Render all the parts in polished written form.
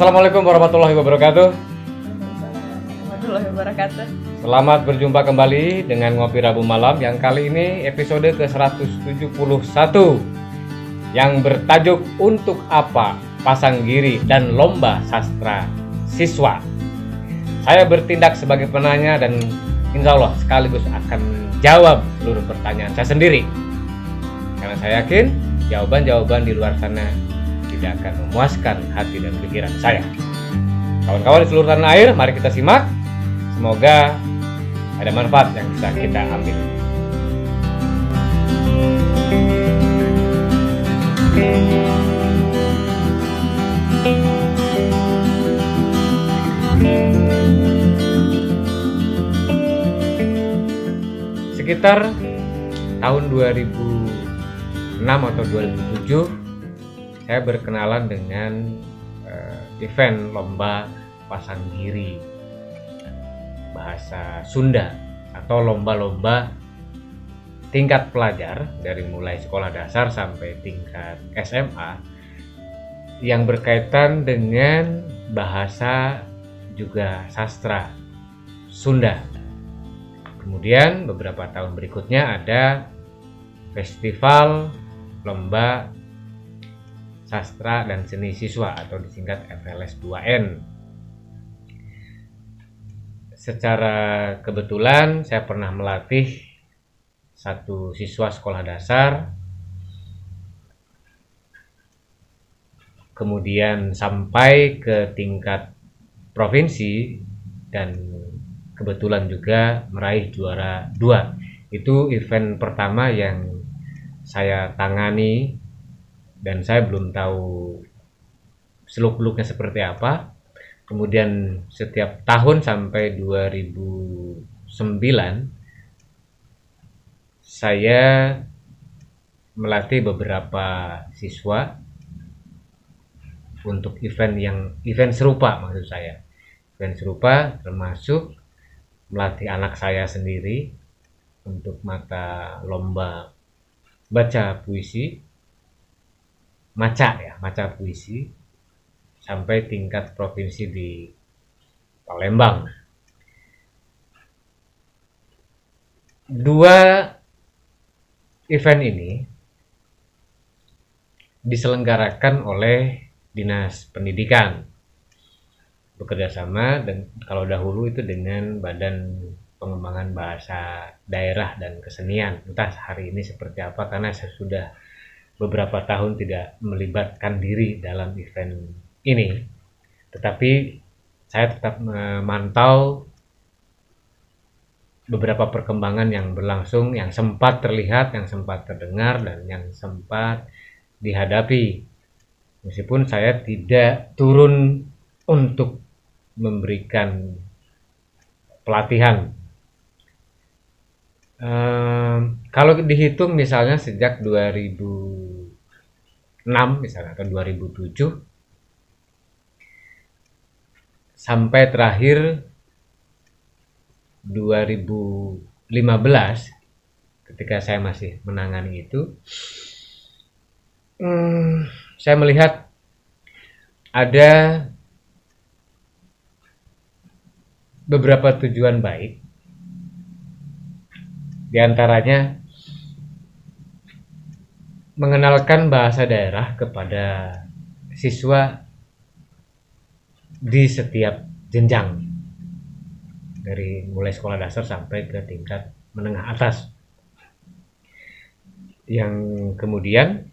Assalamualaikum warahmatullahi wabarakatuh. Warahmatullahi wabarakatuh. Selamat berjumpa kembali dengan Ngopi Rabu Malam yang kali ini episode ke-171 yang bertajuk Untuk Apa Pasang Giri dan Lomba Sastra Siswa. Saya bertindak sebagai penanya dan insya Allah sekaligus akan menjawab seluruh pertanyaan saya sendiri. Karena saya yakin jawaban-jawaban di luar sana tidak akan memuaskan hati dan pikiran saya. Kawan-kawan di seluruh tanah air, mari kita simak. Semoga ada manfaat yang bisa kita ambil. Sekitar tahun 2006 atau 2007 saya berkenalan dengan event lomba pasang giri bahasa Sunda atau lomba-lomba tingkat pelajar dari mulai sekolah dasar sampai tingkat SMA yang berkaitan dengan bahasa juga sastra Sunda. Kemudian beberapa tahun berikutnya ada festival lomba sastra dan seni siswa atau disingkat FLS 2N. Secara kebetulan saya pernah melatih satu siswa sekolah dasar, kemudian sampai ke tingkat provinsi dan kebetulan juga meraih juara 2. Itu event pertama yang saya tangani dan saya belum tahu seluk-beluknya seperti apa. Kemudian setiap tahun sampai 2009 saya melatih beberapa siswa untuk event serupa, maksud saya. Event serupa termasuk melatih anak saya sendiri untuk mata lomba baca puisi, maca puisi sampai tingkat provinsi di Palembang. Dua event ini diselenggarakan oleh Dinas Pendidikan bekerjasama dan kalau dahulu itu dengan Badan Pengembangan Bahasa Daerah dan Kesenian. Entah hari ini seperti apa karena saya sudah beberapa tahun tidak melibatkan diri dalam event ini, tetapi saya tetap memantau beberapa perkembangan yang berlangsung, yang sempat terlihat, yang sempat terdengar, dan yang sempat dihadapi. Meskipun saya tidak turun untuk memberikan pelatihan. Kalau dihitung misalnya sejak 2006 misalnya atau 2007 sampai terakhir 2015 ketika saya masih menangani itu, saya melihat ada beberapa tujuan baik. Di antaranya mengenalkan bahasa daerah kepada siswa di setiap jenjang dari mulai sekolah dasar sampai ke tingkat menengah atas, yang kemudian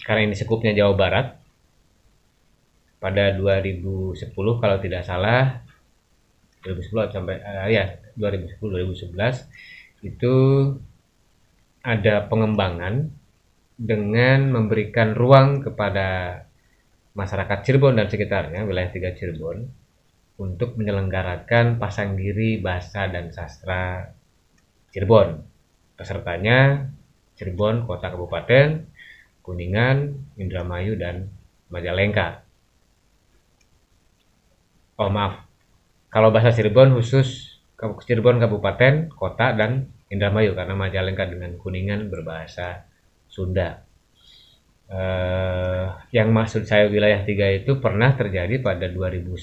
karena ini skupnya Jawa Barat pada 2010 kalau tidak salah 2010 sampai 2010-2011 itu ada pengembangan dengan memberikan ruang kepada masyarakat Cirebon dan sekitarnya, wilayah 3 Cirebon, untuk menyelenggarakan pasang giri bahasa dan sastra Cirebon. Pesertanya Cirebon, Kota Kabupaten, Kuningan, Indramayu, dan Majalengka. Oh maaf, kalau bahasa Cirebon khusus Cirebon Kabupaten, Kota, dan Indramayu, karena Majalengka dengan Kuningan berbahasa Sunda. Yang maksud saya wilayah 3 itu pernah terjadi pada 2010,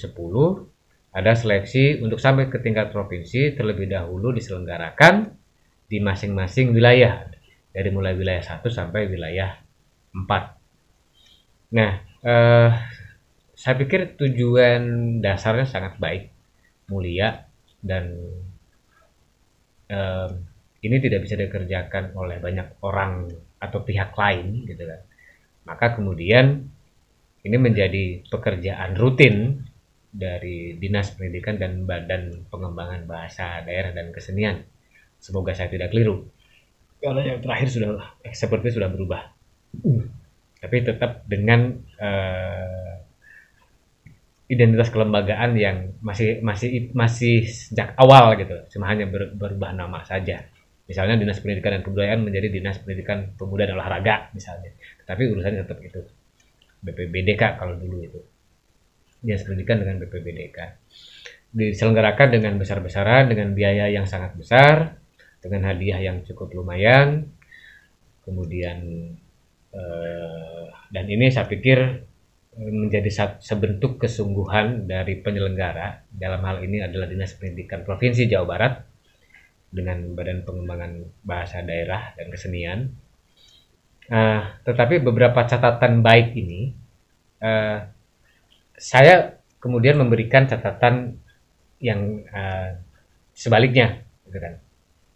ada seleksi untuk sampai ke tingkat provinsi terlebih dahulu diselenggarakan di masing-masing wilayah, dari mulai wilayah 1 sampai wilayah 4. Nah, saya pikir tujuan dasarnya sangat baik, mulia, dan ini tidak bisa dikerjakan oleh banyak orang atau pihak lain gitu kan. Maka kemudian ini menjadi pekerjaan rutin dari Dinas Pendidikan dan Badan Pengembangan Bahasa Daerah dan Kesenian. Semoga saya tidak keliru. Karena yang terakhir seperti sudah berubah. Tapi tetap dengan identitas kelembagaan yang masih sejak awal gitu, cuma hanya berubah nama saja. Misalnya Dinas Pendidikan dan Kebudayaan menjadi Dinas Pendidikan Pemuda dan Olahraga misalnya, tapi urusannya tetap itu BPBDK kalau dulu itu, Dinas Pendidikan dengan BPBDK, diselenggarakan dengan besar-besaran, dengan biaya yang sangat besar, dengan hadiah yang cukup lumayan, kemudian dan ini saya pikir menjadi sebentuk kesungguhan dari penyelenggara, dalam hal ini adalah Dinas Pendidikan Provinsi Jawa Barat dengan Badan Pengembangan Bahasa Daerah dan Kesenian. Tetapi beberapa catatan baik ini, saya kemudian memberikan catatan yang sebaliknya, gitu kan?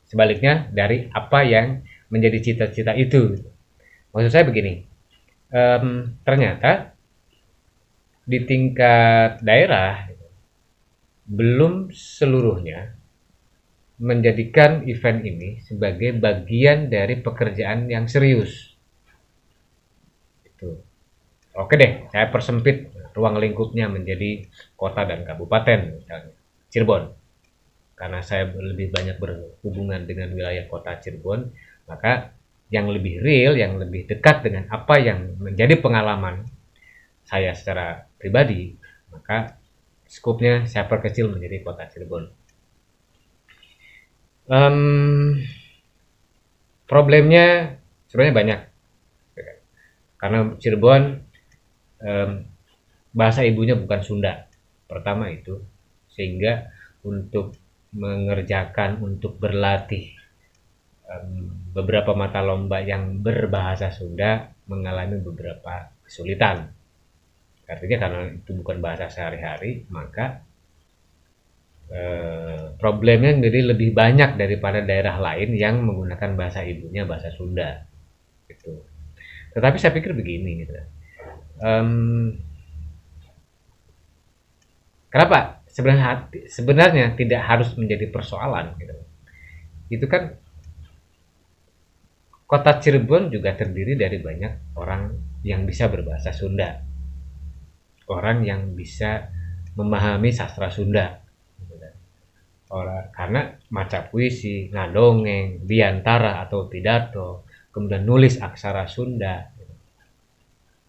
Sebaliknya dari apa yang menjadi cita-cita itu. Maksud saya begini, ternyata di tingkat daerah belum seluruhnya menjadikan event ini sebagai bagian dari pekerjaan yang serius. Itu. Oke deh, saya persempit ruang lingkupnya menjadi kota dan kabupaten, misalnya Cirebon. Karena saya lebih banyak berhubungan dengan wilayah kota Cirebon, maka yang lebih real, yang lebih dekat dengan apa yang menjadi pengalaman saya secara pribadi, maka skupnya saya perkecil menjadi kota Cirebon. Problemnya sebenarnya banyak, karena Cirebon bahasa ibunya bukan Sunda, pertama itu, sehingga untuk mengerjakan, untuk berlatih beberapa mata lomba yang berbahasa Sunda mengalami beberapa kesulitan. Artinya karena itu bukan bahasa sehari-hari, maka problemnya jadi lebih banyak daripada daerah lain yang menggunakan bahasa ibunya bahasa Sunda gitu. Tetapi saya pikir begini gitu. Kenapa sebenarnya tidak harus menjadi persoalan gitu. Itu kan kota Cirebon juga terdiri dari banyak orang yang bisa berbahasa Sunda, orang yang bisa memahami sastra Sunda. Karena maca puisi, ngadongeng, biantara atau pidato, kemudian nulis aksara Sunda,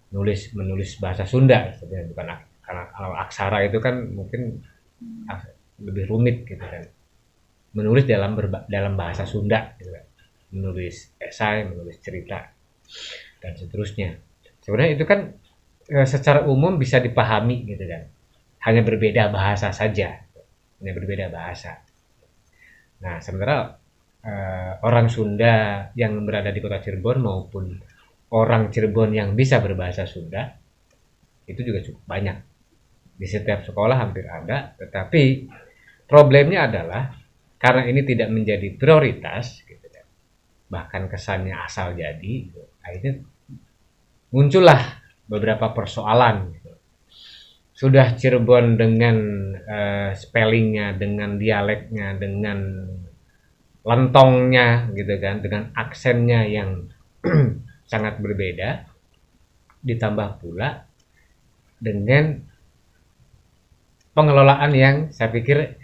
menulis bahasa Sunda sebenarnya, bukan karena kalau aksara itu kan mungkin lebih rumit gitu kan, menulis dalam bahasa Sunda gitu kan, menulis esai, menulis cerita dan seterusnya. Sebenarnya itu kan secara umum bisa dipahami gitu kan, hanya berbeda bahasa saja. Berbeda bahasa. Nah, sementara orang Sunda yang berada di kota Cirebon maupun orang Cirebon yang bisa berbahasa Sunda itu juga cukup banyak. Di setiap sekolah hampir ada, tetapi problemnya adalah karena ini tidak menjadi prioritas, gitu kan, bahkan kesannya asal jadi, gitu, akhirnya muncullah beberapa persoalan. Gitu. Sudah Cirebon dengan spellingnya, dengan dialeknya, dengan lentongnya gitu kan, dengan aksennya yang sangat berbeda, ditambah pula dengan pengelolaan yang saya pikir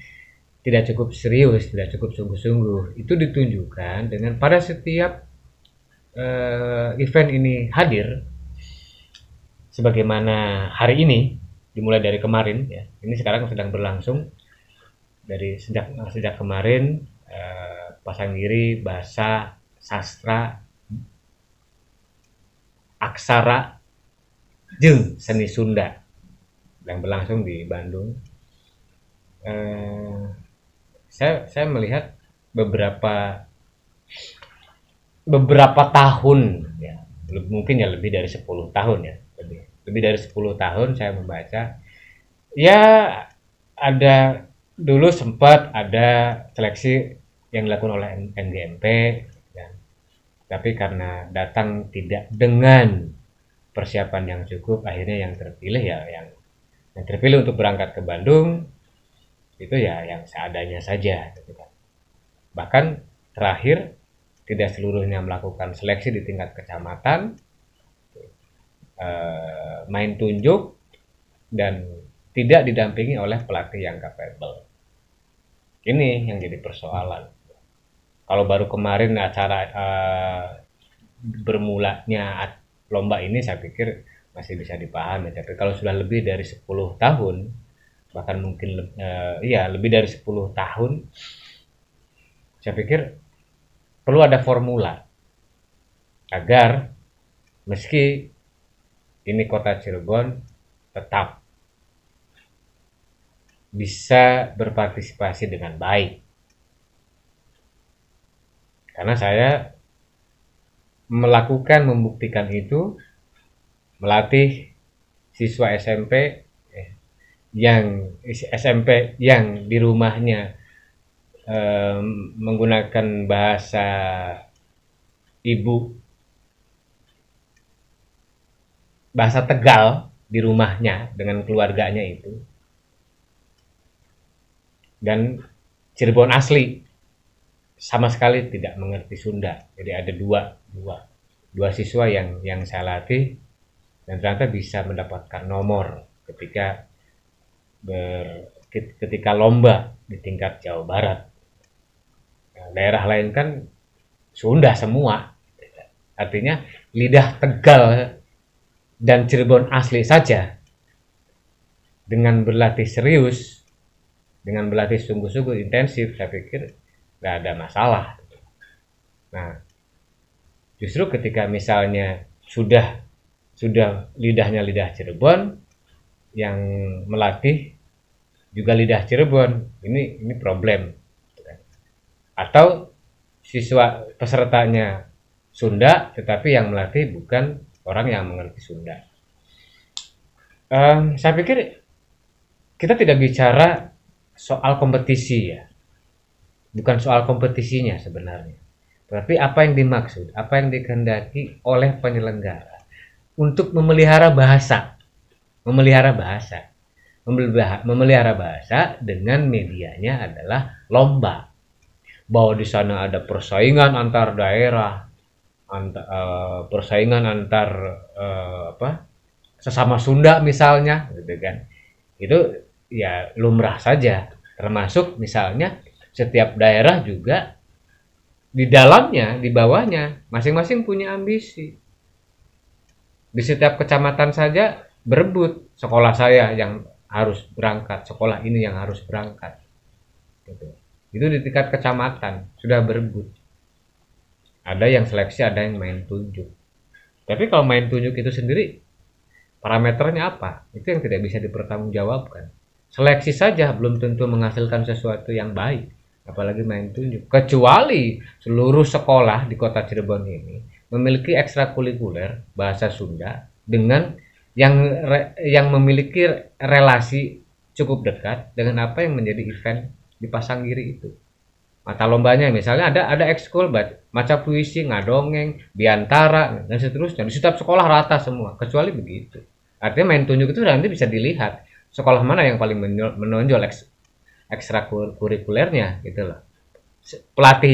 tidak cukup serius, tidak cukup sungguh-sungguh. Itu ditunjukkan dengan pada setiap event ini hadir, sebagaimana hari ini, dimulai dari kemarin ya, ini sekarang sedang berlangsung dari sejak kemarin, Pasanggiri Bahasa Sastra Aksara jeung Seni Sunda yang berlangsung di Bandung. Saya melihat beberapa tahun ya, mungkin ya lebih dari 10 tahun ya, lebih dari 10 tahun saya membaca. Ya, ada dulu sempat ada seleksi yang dilakukan oleh NGMP ya. Tapi karena datang tidak dengan persiapan yang cukup, akhirnya yang terpilih ya yang terpilih untuk berangkat ke Bandung itu ya yang seadanya saja gitu kan. Bahkan terakhir tidak seluruhnya melakukan seleksi di tingkat kecamatan, main tunjuk dan tidak didampingi oleh pelatih yang capable. Ini yang jadi persoalan. Kalau baru kemarin acara bermulanya lomba ini saya pikir masih bisa dipahami, tapi kalau sudah lebih dari 10 tahun, bahkan mungkin lebih dari 10 tahun, saya pikir perlu ada formula agar meski ini kota Cirebon tetap bisa berpartisipasi dengan baik. Karena saya membuktikan itu, melatih siswa SMP yang di rumahnya menggunakan bahasa ibu, bahasa Tegal di rumahnya dengan keluarganya itu, dan Cirebon asli sama sekali tidak mengerti Sunda. Jadi ada dua siswa yang saya latih dan ternyata bisa mendapatkan nomor ketika lomba di tingkat Jawa Barat. Nah, daerah lain kan Sunda semua, artinya lidah Tegal dan Cirebon asli saja dengan berlatih serius, dengan berlatih sungguh-sungguh intensif, saya pikir nggak ada masalah. Nah, justru ketika misalnya sudah lidahnya lidah Cirebon, yang melatih juga lidah Cirebon, ini problem. Atau siswa pesertanya Sunda, tetapi yang melatih bukan orang yang mengerti Sunda. Saya pikir kita tidak bicara soal kompetisi ya, bukan soal kompetisinya sebenarnya, tapi apa yang dimaksud, apa yang dikehendaki oleh penyelenggara untuk memelihara bahasa dengan medianya adalah lomba, bahwa di sana ada persaingan antar daerah, persaingan antar sesama Sunda misalnya, gitu kan. Itu ya lumrah saja. Termasuk misalnya setiap daerah juga di dalamnya, di bawahnya masing-masing punya ambisi. Di setiap kecamatan saja berebut, sekolah saya yang harus berangkat, sekolah ini yang harus berangkat. Gitu. Itu di tingkat kecamatan sudah berebut. Ada yang seleksi, ada yang main tunjuk. Tapi kalau main tunjuk itu sendiri, parameternya apa? Itu yang tidak bisa dipertanggungjawabkan. Seleksi saja belum tentu menghasilkan sesuatu yang baik, apalagi main tunjuk. Kecuali seluruh sekolah di kota Cirebon ini memiliki ekstrakurikuler bahasa Sunda dengan yang memiliki relasi cukup dekat dengan apa yang menjadi event di Pasanggiri itu. Mata lombanya misalnya ada ekskul baca puisi, ngadongeng, biantara dan seterusnya. Di setiap sekolah rata semua, kecuali begitu. Artinya main tunjuk itu nanti bisa dilihat sekolah mana yang paling menonjol ekstrakurikulernya gitu loh. Pelatih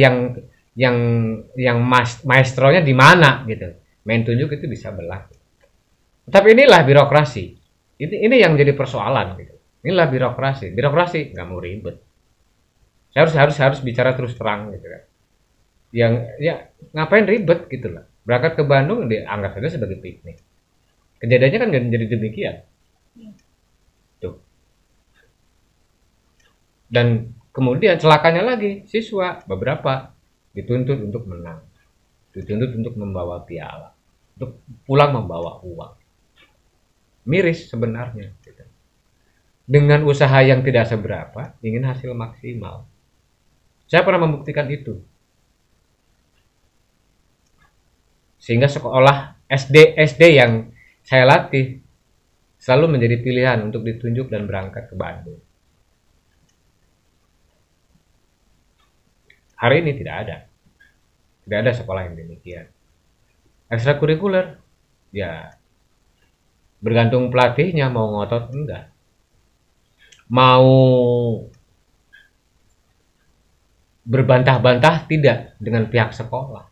yang maestronya di mana gitu. Main tunjuk itu bisa berlaku. Tapi inilah birokrasi. Ini yang jadi persoalan gitu. Inilah birokrasi. Birokrasi nggak mau ribet. Saya harus bicara terus terang gitu kan. Yang ya ngapain ribet gitu lah. Berangkat ke Bandung dianggap saja sebagai piknik. Kejadiannya kan jadi demikian. Tuh. Dan kemudian celakanya lagi siswa beberapa dituntut untuk menang. Dituntut untuk membawa piala. untuk pulang membawa uang. Miris sebenarnya. Dengan usaha yang tidak seberapa, ingin hasil maksimal. Saya pernah membuktikan itu. Sehingga sekolah SD yang saya latih selalu menjadi pilihan untuk ditunjuk dan berangkat ke Bandung. Hari ini tidak ada. Tidak ada sekolah yang demikian. Ekstrakurikuler, ya bergantung pelatihnya mau ngotot enggak. Mau berbantah-bantah tidak dengan pihak sekolah.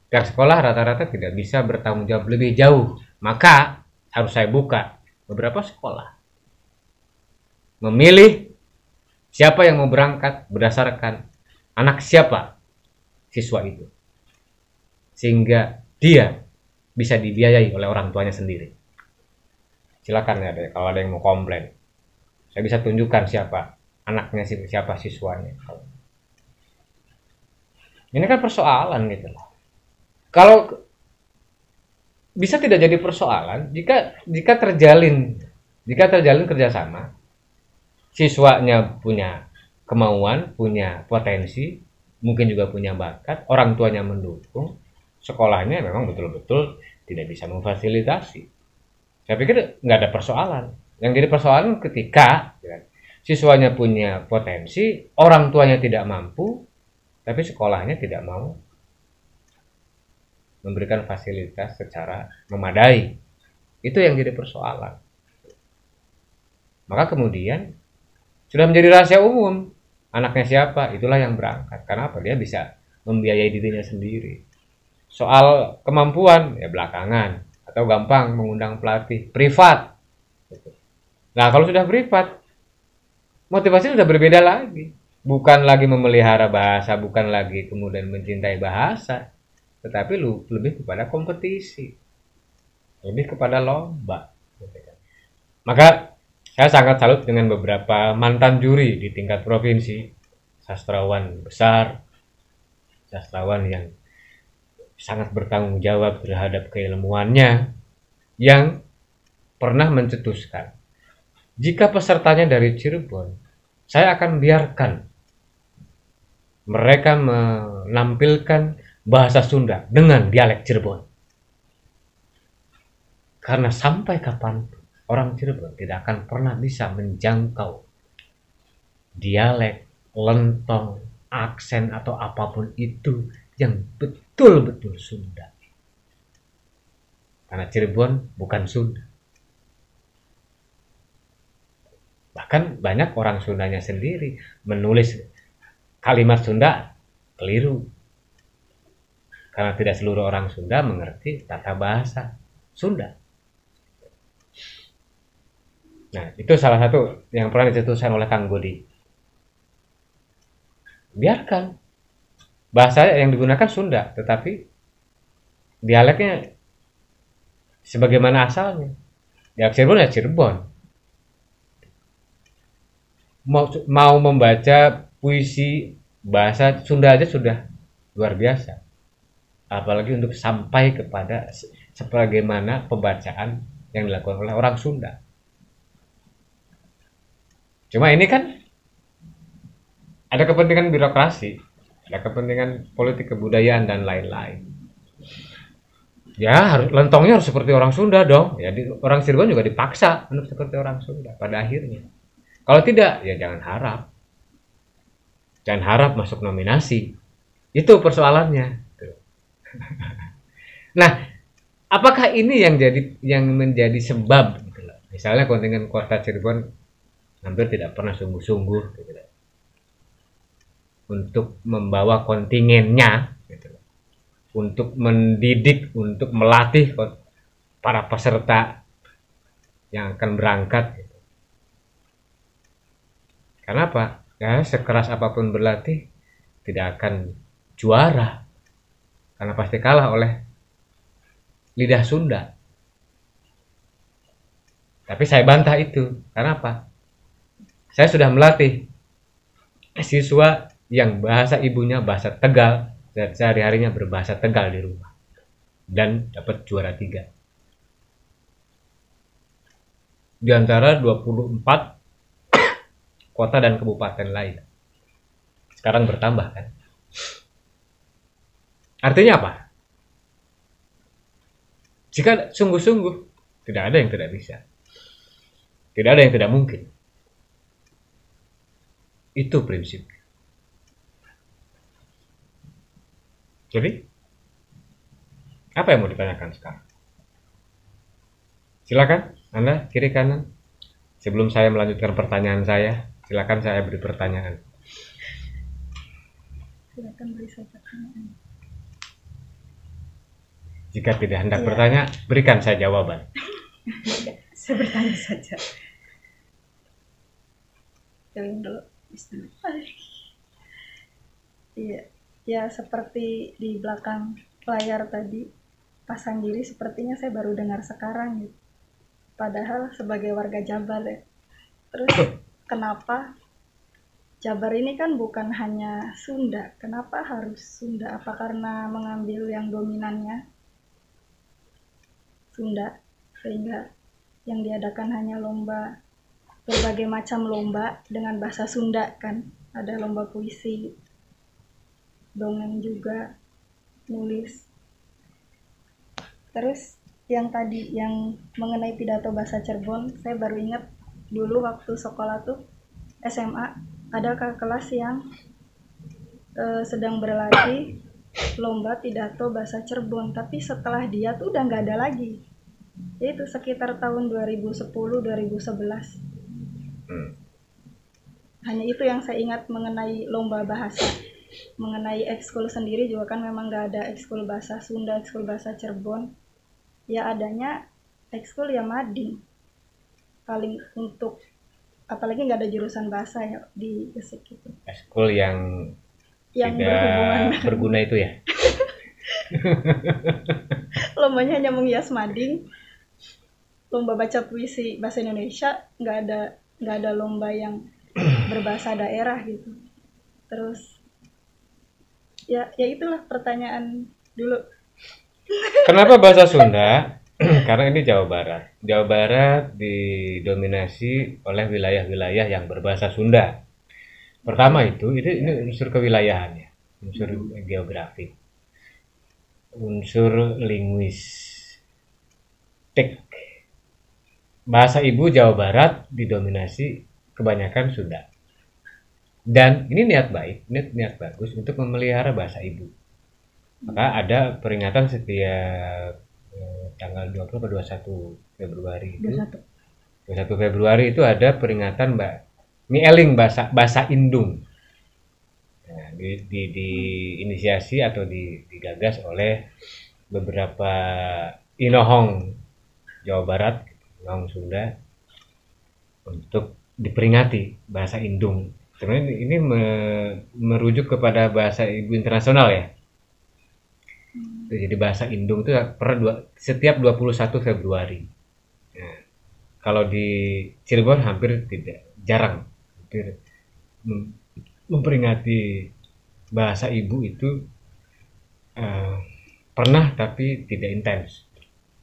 Pihak sekolah rata-rata tidak bisa bertanggung jawab lebih jauh. Maka harus saya buka beberapa sekolah. Memilih siapa yang mau berangkat berdasarkan anak siapa siswa itu. Sehingga dia bisa dibiayai oleh orang tuanya sendiri. Silakan ya kalau ada yang mau komplain. Saya bisa tunjukkan siapa anaknya, siapa siswanya. Ini kan persoalan gitu loh. Kalau bisa tidak jadi persoalan jika terjalin kerjasama, siswanya punya kemauan, punya potensi, mungkin juga punya bakat, orang tuanya mendukung, sekolahnya memang betul-betul tidak bisa memfasilitasi. Saya pikir nggak ada persoalan. Yang jadi persoalan ketika siswanya punya potensi, orang tuanya tidak mampu, tapi sekolahnya tidak mau memberikan fasilitas secara memadai. Itu yang jadi persoalan. Maka kemudian sudah menjadi rahasia umum. Anaknya siapa, itulah yang berangkat. Karena apa? Dia bisa membiayai dirinya sendiri. Soal kemampuan, ya belakangan. Atau gampang mengundang pelatih privat. Nah, kalau sudah privat, motivasi sudah berbeda lagi. Bukan lagi memelihara bahasa, bukan lagi kemudian mencintai bahasa, tetapi lebih kepada kompetisi, lebih kepada lomba. Maka saya sangat salut dengan beberapa mantan juri di tingkat provinsi, sastrawan besar, sastrawan yang sangat bertanggung jawab terhadap keilmuannya, yang pernah mencetuskan, jika pesertanya dari Cirebon, saya akan biarkan mereka menampilkan bahasa Sunda dengan dialek Cirebon. Karena sampai kapanpun orang Cirebon tidak akan pernah bisa menjangkau dialek, lentong, aksen atau apapun itu yang betul-betul Sunda. Karena Cirebon bukan Sunda. Bahkan banyak orang Sundanya sendiri menulis kalimat Sunda keliru. Karena tidak seluruh orang Sunda mengerti tata bahasa Sunda. Nah, itu salah satu yang pernah dicetuskan oleh Kang Godi. Biarkan bahasa yang digunakan Sunda, tetapi dialeknya sebagaimana asalnya. Dialek Cirebon ya Cirebon. Mau membaca puisi bahasa Sunda aja sudah luar biasa. Apalagi untuk sampai kepada sebagaimana pembacaan yang dilakukan oleh orang Sunda. Cuma ini kan ada kepentingan birokrasi, ada kepentingan politik kebudayaan dan lain-lain. Ya, lentongnya harus seperti orang Sunda dong. Ya, orang Cirebon juga dipaksa untuk seperti orang Sunda pada akhirnya. Kalau tidak, ya jangan harap. Jangan harap masuk nominasi. Itu persoalannya. Nah, apakah ini yang menjadi sebab? Gitu loh. Misalnya kontingen Kota Cirebon hampir tidak pernah sungguh-sungguh gitu loh, untuk membawa kontingennya, gitu loh, untuk mendidik, untuk melatih para peserta yang akan berangkat. Gitu. Karena apa? Ya, sekeras apapun berlatih tidak akan juara. Karena pasti kalah oleh lidah Sunda. Tapi saya bantah itu. Karena apa? Saya sudah melatih siswa yang bahasa ibunya bahasa Tegal dan sehari-harinya berbahasa Tegal di rumah. dan dapat juara 3 di antara 24 kota dan kabupaten lain. Sekarang bertambah kan. Artinya apa? Jika sungguh-sungguh, tidak ada yang tidak bisa. Tidak ada yang tidak mungkin. Itu prinsip. Jadi, apa yang mau ditanyakan sekarang? Silakan, Anda kiri kanan. Sebelum saya melanjutkan pertanyaan saya, silakan saya beri pertanyaan. Silakan beri saya pertanyaan. Jika tidak hendak bertanya, berikan saya jawaban. Saya bertanya saja. Jalan dulu. Bismillah. Iya, ya seperti di belakang layar tadi, Pasanggiri sepertinya saya baru dengar sekarang gitu. Padahal sebagai warga Jabar ya. Terus kenapa Jabar ini kan bukan hanya Sunda? Kenapa harus Sunda? Apa karena mengambil yang dominannya Sunda sehingga yang diadakan hanya lomba, berbagai macam lomba dengan bahasa Sunda kan? Ada lomba puisi, dongeng juga, nulis. Terus yang tadi yang mengenai pidato bahasa Cirebon, saya baru ingat dulu waktu sekolah tuh SMA ada kakak kelas yang sedang berlatih lomba pidato bahasa Cirebon, tapi setelah dia tuh udah nggak ada lagi. Itu sekitar tahun 2010-2011. Hanya itu yang saya ingat mengenai lomba bahasa. Mengenai ekskul sendiri juga kan memang nggak ada ekskul bahasa Sunda, ekskul bahasa Cirebon. Ya adanya ekskul ya mading. Paling untuk apalagi nggak ada jurusan bahasa ya di Gesik itu. Ekskul yang tidak berguna itu ya. Lombanya hanya menghias mading. Lomba baca puisi bahasa Indonesia nggak ada lomba yang berbahasa daerah gitu. Terus ya itulah pertanyaan dulu. Kenapa bahasa Sunda? Karena ini Jawa Barat. Jawa Barat didominasi oleh wilayah-wilayah yang berbahasa Sunda. Pertama ini unsur kewilayahannya, unsur geografi, unsur linguistik. Bahasa ibu Jawa Barat didominasi kebanyakan Sunda. Dan ini niat baik, niat bagus untuk memelihara bahasa ibu. Maka ada peringatan setiap tanggal 20 atau 21 Februari itu. 21 Februari itu ada peringatan Nieling bahasa Indung. Nah, diinisiasi atau digagas oleh beberapa inohong Jawa Barat, inohong Sunda untuk diperingati bahasa Indung. Sebenarnya ini merujuk kepada bahasa ibu internasional ya. Jadi bahasa Indung itu setiap 21 Februari. Nah, kalau di Cirebon hampir jarang memperingati bahasa ibu itu pernah tapi tidak intens.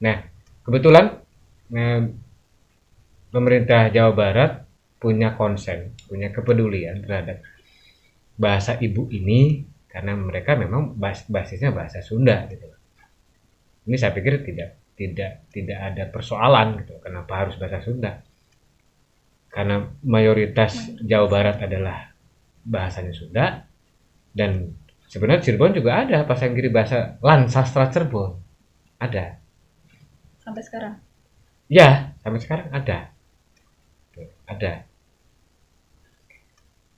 Nah, kebetulan pemerintah Jawa Barat punya konsen, punya kepedulian terhadap bahasa ibu ini karena mereka memang basisnya bahasa Sunda gitu. Ini saya pikir tidak ada persoalan gitu. Kenapa harus bahasa Sunda? Karena mayoritas Jawa Barat adalah bahasanya Sunda dan sebenarnya Cirebon juga ada Pasanggiri bahasa Lan Sastra Cirebon. Ada. Sampai sekarang? Ya, sampai sekarang ada. Ada.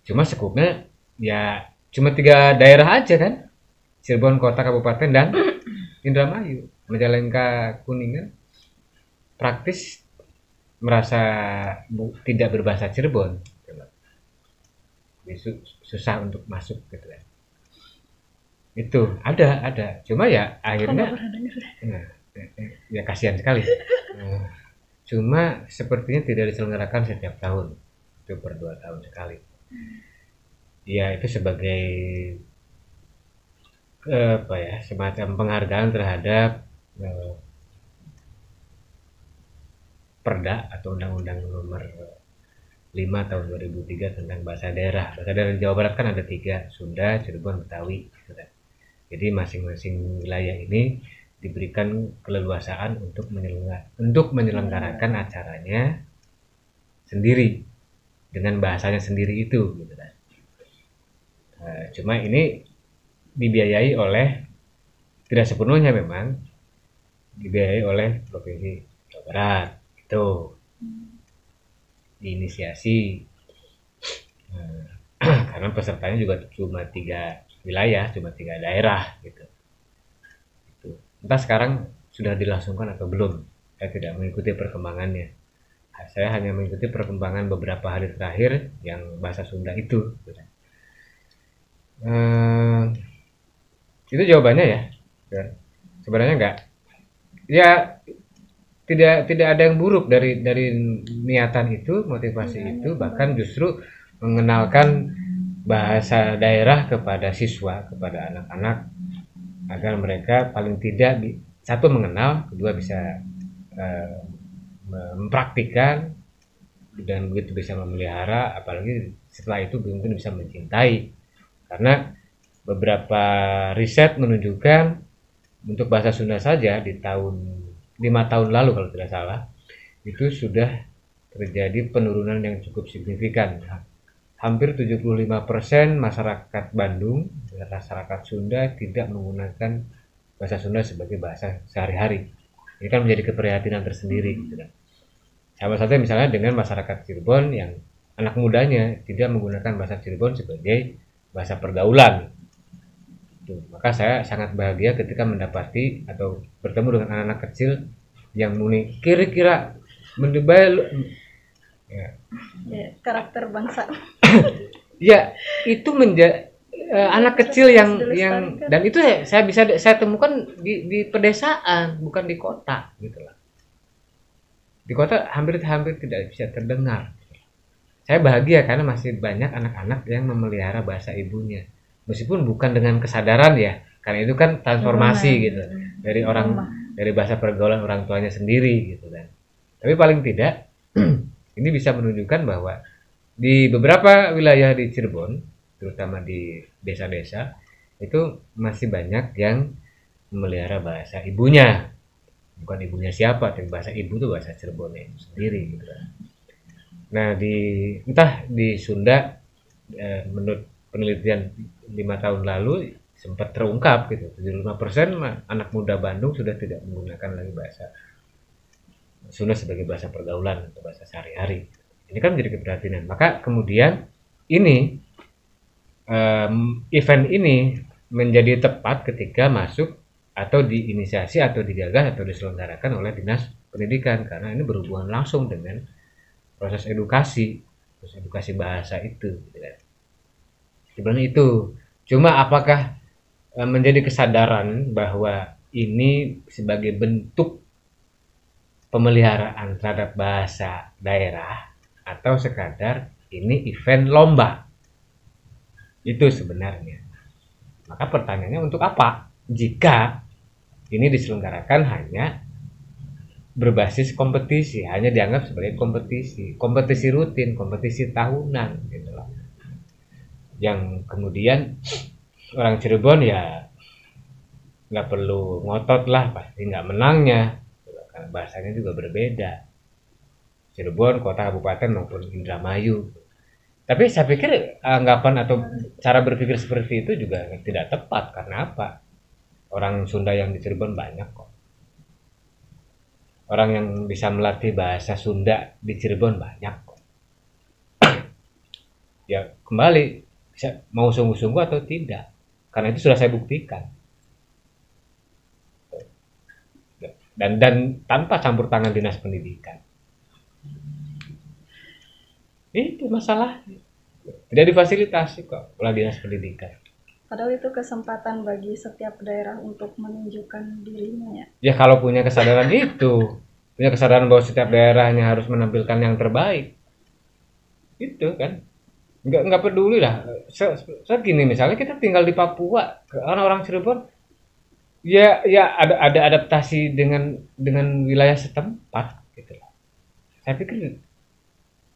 Cuma skupnya ya cuma 3 daerah aja kan, Cirebon Kota Kabupaten dan Indramayu. Majalengka Kuningan praktis merasa tidak berbahasa Cirebon, susah untuk masuk gitu kan. Itu ada, cuma ya akhirnya ya kasihan sekali. Cuma sepertinya tidak diselenggarakan setiap tahun, itu per 2 tahun sekali. Ya itu sebagai semacam penghargaan terhadap eh, Perda atau Undang-Undang Nomor 5 tahun 2003 tentang bahasa daerah. Bahasa daerah di Jawa Barat kan ada 3, Sunda, Cirebon, Betawi. Gitu kan. Jadi masing-masing wilayah ini diberikan keleluasaan untuk menyelenggarakan acaranya sendiri dengan bahasanya sendiri itu. Gitu kan. Cuma ini dibiayai oleh, tidak sepenuhnya memang dibiayai oleh Provinsi Jawa Barat itu diinisiasi. Karena pesertanya juga cuma 3 wilayah, cuma 3 daerah gitu. Entah sekarang sudah dilangsungkan atau belum, saya tidak mengikuti perkembangannya. Saya hanya mengikuti perkembangan beberapa hari terakhir yang bahasa Sunda itu. Itu jawabannya ya. Sebenarnya enggak. Ya, tidak ada yang buruk dari niatan itu, motivasi itu, bahkan justru mengenalkan bahasa daerah kepada siswa, kepada anak-anak, agar mereka paling tidak satu mengenal, kedua bisa mempraktikkan, dan begitu bisa memelihara, apalagi setelah itu mungkin bisa mencintai. Karena beberapa riset menunjukkan untuk bahasa Sunda saja di tahun 5 tahun lalu kalau tidak salah itu sudah terjadi penurunan yang cukup signifikan. Hampir 75% masyarakat Bandung, masyarakat Sunda tidak menggunakan bahasa Sunda sebagai bahasa sehari-hari. Ini kan menjadi keprihatinan tersendiri. Gitu kan. Sama saja misalnya dengan masyarakat Cirebon yang anak mudanya tidak menggunakan bahasa Cirebon sebagai bahasa pergaulan. Maka saya sangat bahagia ketika mendapati atau bertemu dengan anak-anak kecil yang muni kira-kira mendebai ya, karakter bangsa. Ya, itu anak kecil yang dan itu saya temukan di pedesaan, bukan di kota gitu lah. Di kota hampir tidak bisa terdengar. Saya bahagia karena masih banyak anak-anak yang memelihara bahasa ibunya. Meskipun bukan dengan kesadaran ya, karena itu kan transformasi gitu dari bahasa pergaulan orang tuanya sendiri gitu kan. Tapi paling tidak ini bisa menunjukkan bahwa di beberapa wilayah di Cirebon, terutama di desa-desa, itu masih banyak yang memelihara bahasa ibunya. Bukan ibunya siapa, tapi bahasa ibu itu bahasa Cirebonnya sendiri gitu kan. Nah, entah di Sunda menurut penelitian 5 tahun lalu sempat terungkap gitu, 75% anak muda Bandung sudah tidak menggunakan lagi bahasa Sunda sebagai bahasa pergaulan atau bahasa sehari-hari. Ini kan menjadi keprihatinan. Maka kemudian ini event ini menjadi tepat ketika masuk atau diinisiasi atau digagas atau diselenggarakan oleh Dinas Pendidikan, karena ini berhubungan langsung dengan proses edukasi bahasa itu. Sebenarnya itu. Cuma apakah menjadi kesadaran bahwa ini sebagai bentuk pemeliharaan terhadap bahasa daerah atau sekadar ini event lomba? Itu sebenarnya. Maka pertanyaannya untuk apa? Jika ini diselenggarakan hanya berbasis kompetisi, hanya dianggap sebagai kompetisi rutin, kompetisi tahunan gitu loh. Yang kemudian orang Cirebon ya nggak perlu ngotot lah, pasti nggak menangnya, karena bahasanya juga berbeda. Cirebon, kota, kabupaten maupun Indramayu. Tapi saya pikir anggapan atau cara berpikir seperti itu juga tidak tepat. Karena apa? Orang Sunda yang di Cirebon banyak kok. Orang yang bisa melatih bahasa Sunda di Cirebon banyak kok. Ya kembali, mau sungguh-sungguh atau tidak. Karena itu sudah saya buktikan. Dan tanpa campur tangan Dinas Pendidikan. Itu masalah. Tidak difasilitasi kok oleh Dinas Pendidikan. Padahal itu kesempatan bagi setiap daerah untuk menunjukkan dirinya ya. Ya kalau punya kesadaran itu, punya kesadaran bahwa setiap daerahnya harus menampilkan yang terbaik, itu kan, nggak peduli lah. Saya gini misalnya kita tinggal di Papua, orang Cirebon Ya, ya ada adaptasi dengan wilayah setempat gitu loh. Saya pikir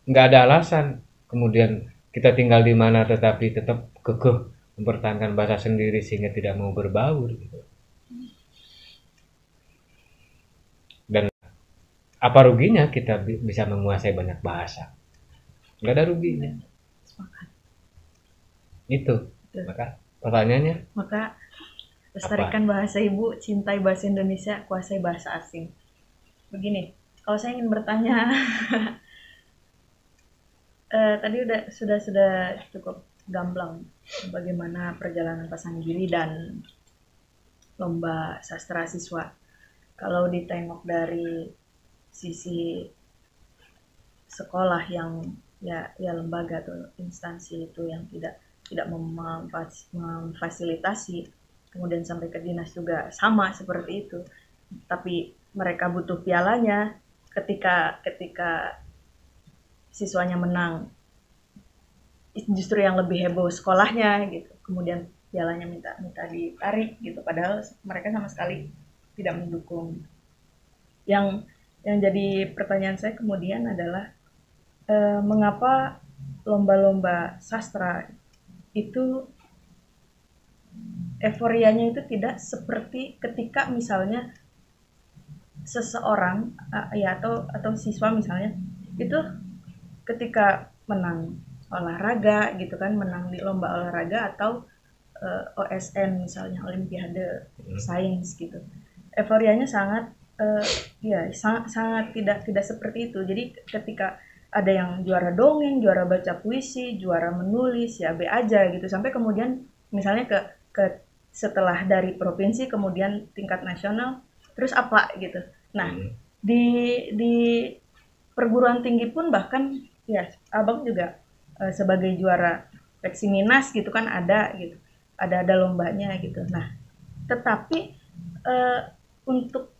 nggak ada alasan kemudian kita tinggal di mana tetapi tetap kekeh mempertahankan bahasa sendiri sehingga tidak mau berbaur gitu. Dan apa ruginya kita bisa menguasai banyak bahasa? Nggak ada ruginya. Sepakat. Itu. Betul. Maka pertanyaannya Maka lestarikan bahasa ibu, cintai bahasa Indonesia, kuasai bahasa asing. Begini, kalau saya ingin bertanya, tadi sudah cukup gamblang bagaimana perjalanan Pasanggiri dan lomba sastra siswa. Kalau ditengok dari sisi sekolah yang ya lembaga atau instansi itu yang tidak memfasilitasi, kemudian sampai ke dinas juga sama seperti itu, tapi mereka butuh pialanya ketika siswanya menang, justru yang lebih heboh sekolahnya gitu, kemudian pialanya minta ditarik gitu, padahal mereka sama sekali tidak mendukung. Yang jadi pertanyaan saya kemudian adalah mengapa lomba-lomba sastra itu euforianya itu tidak seperti ketika misalnya seseorang ya atau siswa misalnya itu ketika menang olahraga gitu kan, menang di lomba olahraga atau OSN misalnya olimpiade sains gitu, euforianya sangat ya sangat tidak seperti itu. Jadi ketika ada yang juara dongeng, juara baca puisi, juara menulis, ya B aja gitu, sampai kemudian misalnya ke setelah dari provinsi kemudian tingkat nasional, terus apa gitu. Nah, di perguruan tinggi pun bahkan ya abang juga sebagai juara Peksiminas gitu kan ada gitu, ada lombanya gitu. Nah, tetapi untuk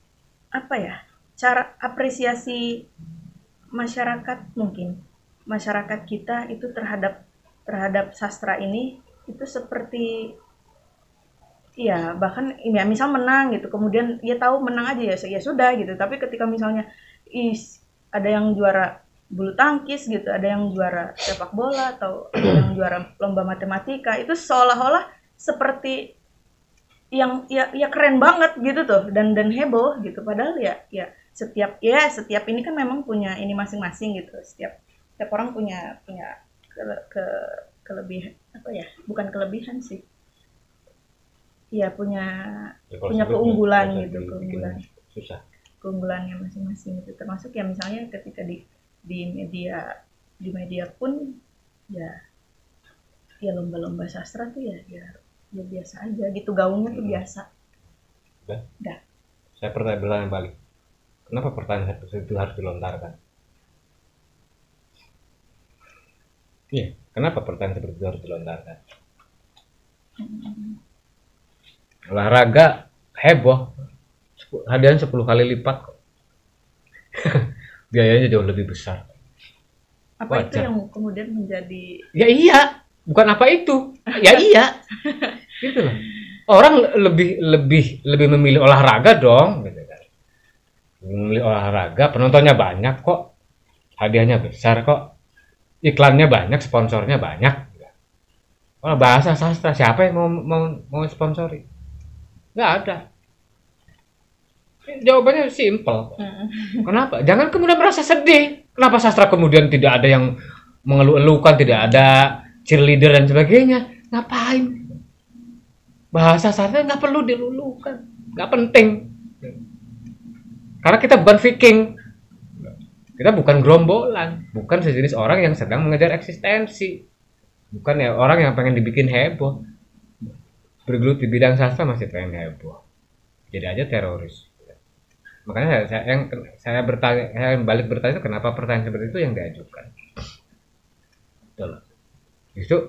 apa ya, cara apresiasi masyarakat, mungkin masyarakat kita itu terhadap sastra ini itu seperti ya bahkan ya misal menang gitu, kemudian ya tahu menang aja ya sudah gitu, tapi ketika misalnya ada yang juara bulu tangkis gitu, ada yang juara sepak bola atau ada yang juara lomba matematika, itu seolah-olah seperti yang ya keren banget gitu tuh, dan heboh gitu, padahal ya setiap ini kan memang punya ini masing-masing gitu, setiap orang punya kelebihan apa ya, bukan kelebihan sih ya, punya keunggulan gitu, keunggulannya masing-masing itu, termasuk ya misalnya ketika di media pun ya lomba-lomba sastra tuh ya biasa aja gitu, gaungnya tuh biasa. Udah. Saya bertanya balik, kenapa pertanyaan seperti itu harus dilontarkan? Iya, kenapa pertanyaan seperti itu harus dilontarkan? Olahraga heboh, hadiahnya 10 kali lipat kok. Biayanya jauh lebih besar. Apa wajar. Itu yang kemudian menjadi ya iya, bukan apa itu ya iya gitu loh, orang lebih memilih olahraga dong gitu kan, memilih olahraga, penontonnya banyak kok, hadiahnya besar kok, iklannya banyak, sponsornya banyak. Kalau bahasa sastra siapa yang mau sponsori? Nggak ada. Jawabannya simple. Kenapa? Jangan kemudian merasa sedih. Kenapa sastra kemudian tidak ada yang mengeluh-elukan, tidak ada cheerleader dan sebagainya? Ngapain? Bahasa sastra nggak perlu dilulukan, nggak penting. Karena kita bukan Viking, kita bukan gerombolan, bukan sejenis orang yang sedang mengejar eksistensi, bukan ya orang yang pengen dibikin heboh. Bergelut di bidang sastra masih pengen heboh, jadi aja teroris. Makanya saya balik bertanya, kenapa pertanyaan seperti itu yang diajukan? Betul. Justru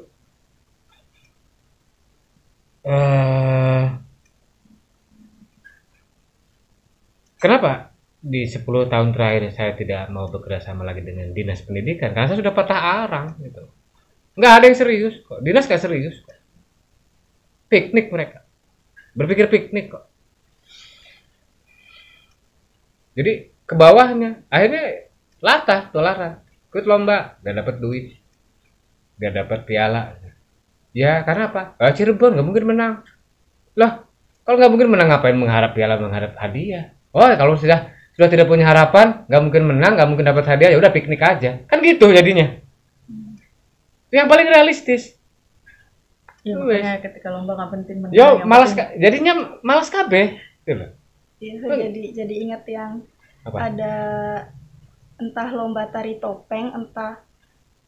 kenapa di 10 tahun terakhir saya tidak mau bekerja sama lagi dengan dinas pendidikan? Karena saya sudah patah arang gitu. Nggak ada yang serius kok. Dinas nggak serius kok. Piknik mereka. Berpikir piknik kok. Jadi ke bawahnya, akhirnya latah tuh Lara, ikut lomba, gak dapet duit, gak dapet piala. Ya karena apa? Cirebon nggak mungkin menang. Loh, kalau nggak mungkin menang ngapain mengharap piala, mengharap hadiah? Oh, kalau sudah tidak punya harapan, nggak mungkin menang, nggak mungkin dapat hadiah, ya udah piknik aja. Kan gitu jadinya. Itu yang paling realistis. Ya makanya ketika lomba nggak penting menang. Yo, yang malas penting- jadinya malas kabeh. Gitu. Iya, saya jadi ingat yang Apa? ada entah lomba tari topeng, entah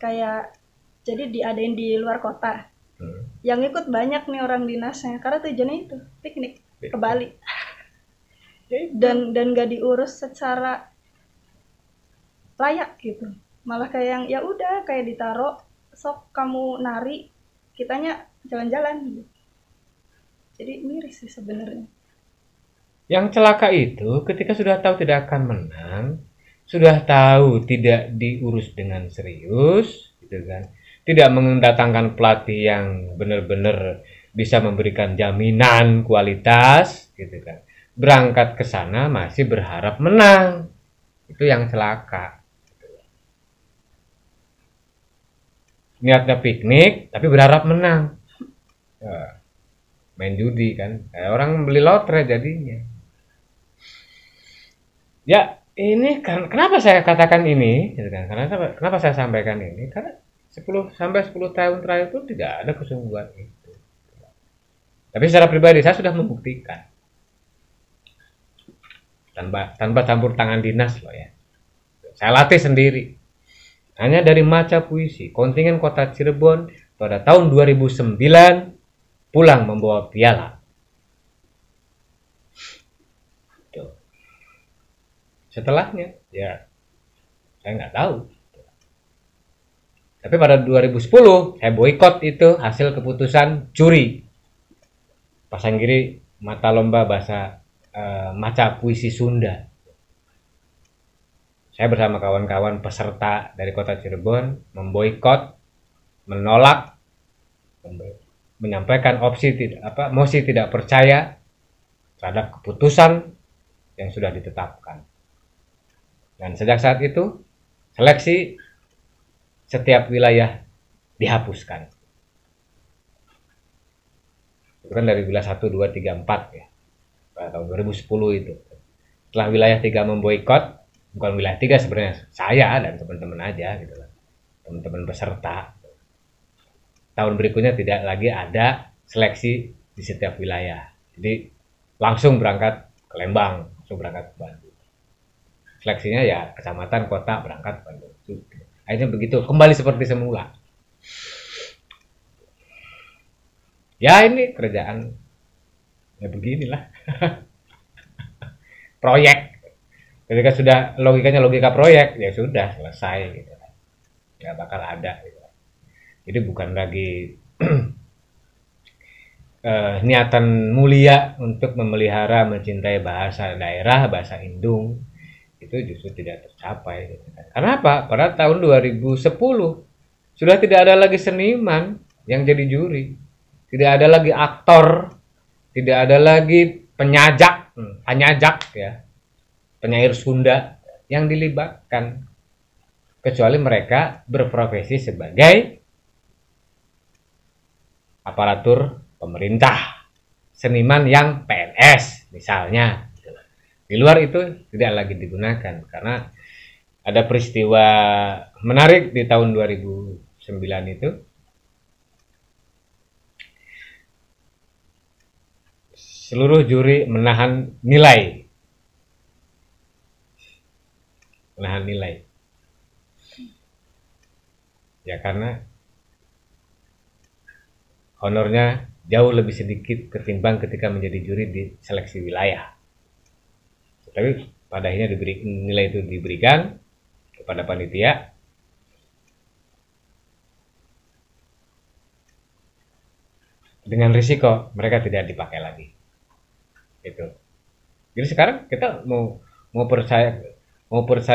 kayak jadi diadain di luar kota. Yang ikut banyak nih orang dinasnya karena tujuannya itu piknik ke Bali. Dan gak diurus secara layak gitu. Malah kayak yang ya udah kayak ditaro sok kamu nari, kitanya jalan-jalan gitu. Jadi miris sih sebenarnya. Yang celaka itu ketika sudah tahu tidak akan menang, sudah tahu tidak diurus dengan serius, gitu kan. Tidak mendatangkan pelatih yang benar-benar bisa memberikan jaminan kualitas, gitu kan. Berangkat ke sana masih berharap menang. Itu yang celaka. Niatnya piknik tapi berharap menang. Ya, main judi kan. Kayak orang beli lotre jadinya. Ya, ini kenapa saya katakan ini, gitu kan? Karena kenapa saya sampaikan ini? Karena 10 tahun terakhir itu tidak ada kesungguhan itu. Tapi secara pribadi saya sudah membuktikan tanpa campur tangan dinas loh ya. Saya latih sendiri. Hanya dari maca puisi, kontingen Kota Cirebon pada tahun 2009 pulang membawa piala. Setelahnya, ya saya nggak tahu. Tapi pada 2010 saya boikot itu hasil keputusan juri. Pasanggiri mata lomba bahasa maca puisi Sunda. Saya bersama kawan-kawan peserta dari Kota Cirebon memboikot, menolak, menyampaikan mosi tidak percaya terhadap keputusan yang sudah ditetapkan. Dan sejak saat itu seleksi setiap wilayah dihapuskan. Itu kan dari wilayah 1, 2, 3, 4 ya. Pada tahun 2010 itu. Setelah wilayah 3 memboikot, bukan wilayah 3 sebenarnya, saya dan teman-teman aja gitu lah. Teman-teman peserta. Tahun berikutnya tidak lagi ada seleksi di setiap wilayah. Jadi langsung berangkat ke Lembang, langsung berangkat ke Bandung. Seleksinya ya kecamatan, kota, berangkat ke Bandung. Akhirnya begitu, kembali seperti semula. Ya ini kerjaan ya beginilah. Proyek. Ketika sudah logikanya logika proyek, ya sudah selesai gitu. Nggak bakal ada gitu. Jadi bukan lagi niatan mulia untuk memelihara, mencintai bahasa daerah, bahasa indung. Itu justru tidak tercapai. Karena apa? Pada tahun 2010 sudah tidak ada lagi seniman yang jadi juri, tidak ada lagi aktor, tidak ada lagi penyajak ya, penyair Sunda yang dilibatkan, kecuali mereka berprofesi sebagai aparatur pemerintah, seniman yang PNS misalnya. Di luar itu tidak lagi digunakan karena ada peristiwa menarik di tahun 2009 itu. Seluruh juri menahan nilai. Ya karena honornya jauh lebih sedikit ketimbang ketika menjadi juri di seleksi wilayah. Tapi pada akhirnya nilai itu diberikan kepada panitia. Dengan risiko mereka tidak dipakai lagi. Itu. Jadi sekarang kita mau percaya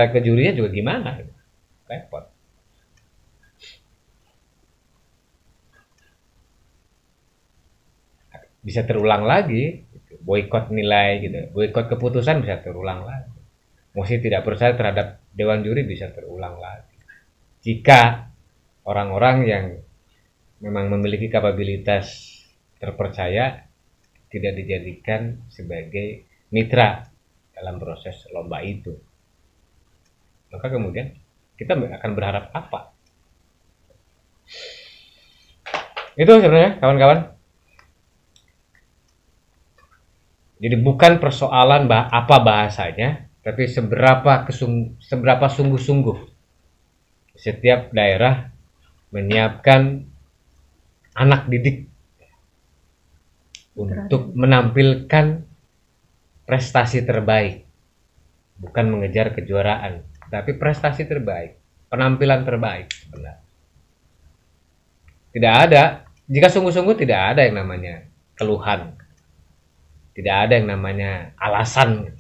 ke jurinya juga gimana? Repot. Bisa terulang lagi. Boikot nilai gitu, boikot keputusan bisa terulang lagi. mosi tidak percaya terhadap dewan juri bisa terulang lagi jika orang-orang yang memang memiliki kapabilitas terpercaya tidak dijadikan sebagai mitra dalam proses lomba itu. Maka kemudian kita akan berharap apa? Itu sebenarnya kawan-kawan. Jadi bukan persoalan apa bahasanya, tapi seberapa sungguh-sungguh setiap daerah menyiapkan anak didik untuk menampilkan prestasi terbaik, bukan mengejar kejuaraan, tapi prestasi terbaik, penampilan terbaik. Benar. Tidak ada, jika sungguh-sungguh tidak ada yang namanya keluhan, tidak ada yang namanya alasan.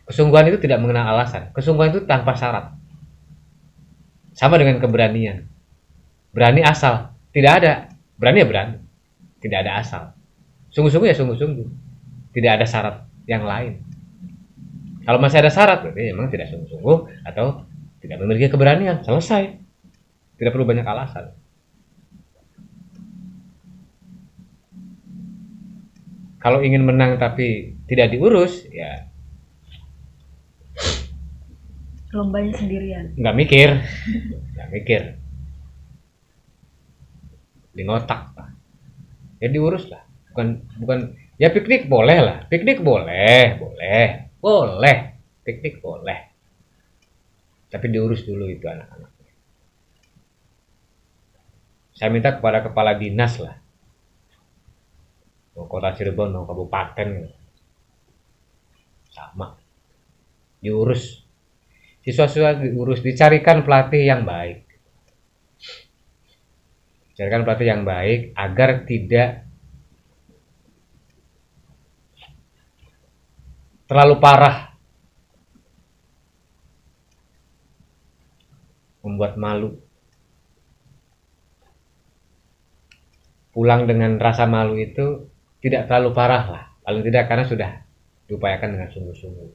Kesungguhan itu tidak mengenal alasan, kesungguhan itu tanpa syarat. Sama dengan keberanian, berani asal, tidak ada, berani ya berani, tidak ada asal. Sungguh-sungguh ya sungguh-sungguh, tidak ada syarat yang lain. Kalau masih ada syarat berarti memang tidak sungguh-sungguh atau tidak memiliki keberanian. Selesai, tidak perlu banyak alasan. Kalau ingin menang tapi tidak diurus, ya lombanya sendirian. nggak mikir, di ngotak lah. Ya diurus lah, bukan. Ya piknik boleh lah, piknik boleh, piknik boleh. Tapi diurus dulu itu anak-anak. Saya minta kepada kepala dinas lah, mau kota Cirebon, mau kabupaten, sama, diurus. Siswa-siswa diurus, dicarikan pelatih yang baik. Carikan pelatih yang baik agar tidak terlalu parah, membuat malu. Pulang dengan rasa malu itu tidak terlalu parah lah, paling tidak karena sudah diupayakan dengan sungguh-sungguh.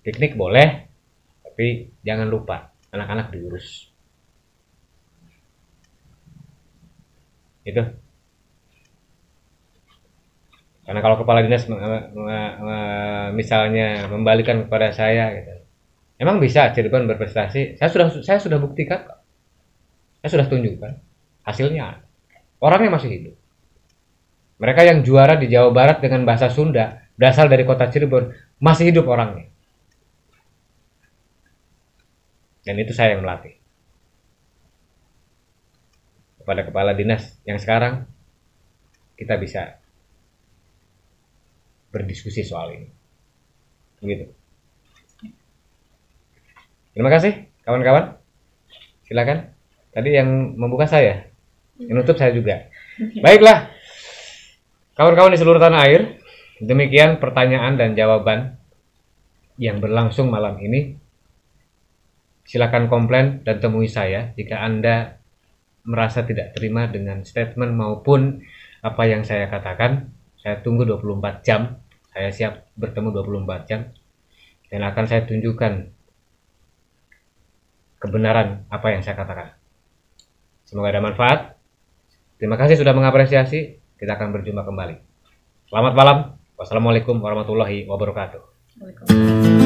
Piknik boleh, tapi jangan lupa anak-anak diurus. Itu. Karena kalau kepala dinas misalnya membalikan kepada saya, gitu, emang bisa Cirebon berprestasi? Saya sudah buktikan, saya sudah tunjukkan hasilnya. Orangnya masih hidup. Mereka yang juara di Jawa Barat dengan bahasa Sunda berasal dari kota Cirebon, masih hidup orangnya. Dan itu saya yang melatih. Kepada kepala dinas yang sekarang, kita bisa berdiskusi soal ini. Begitu. Terima kasih kawan-kawan. Silakan. Tadi yang membuka saya, yang nutup saya juga. Baiklah. Kawan-kawan di seluruh tanah air, demikian pertanyaan dan jawaban yang berlangsung malam ini. Silakan komplain dan temui saya jika Anda merasa tidak terima dengan statement maupun apa yang saya katakan. Saya tunggu 24 jam. Saya siap bertemu 24 jam. Dan akan saya tunjukkan kebenaran apa yang saya katakan. Semoga ada manfaat. Terima kasih sudah mengapresiasi. Kita akan berjumpa kembali. Selamat malam. Wassalamualaikum warahmatullahi wabarakatuh. Waalaikumsalam.